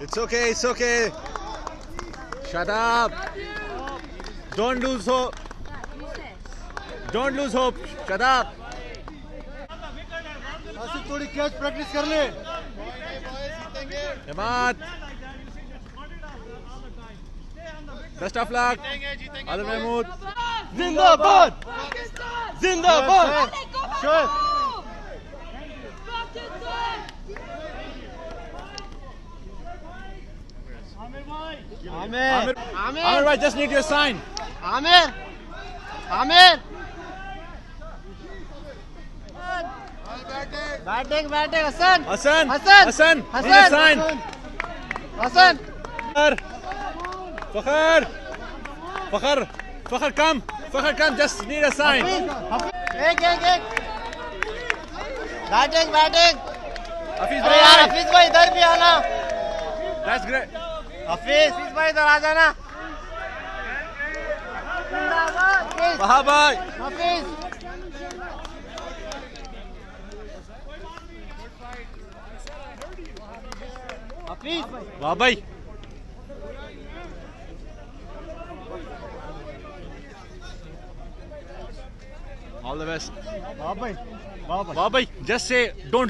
It's okay, it's okay. Shut up. Don't lose hope. Don't lose hope. Shut up. Asif थोड़ी catch practice कर ले। Hamad. Best of luck. Adil Mahmood. जिंदाबाद जिंदाबाद। Sure. Amir Amir bhai, just need your sign. Amir Amir batting batting Hassan Hassan. Hassan. Hassan. Hassan. Need a sign. Hassan Fakhar. Fakhar. Fakhar, come. Fakhar, come. Just need a sign. एक batting batting. Hafiz अरे यार bhai. Hafeez भाई इधर भी आना। That's great. Hafeez भाई इधर आ जाना। जिंदाबाद Waha bhai. Hafeez. Hafeez Waha bhai. All the best. वाह भाई वाह भाई। Waha bhai, just say don't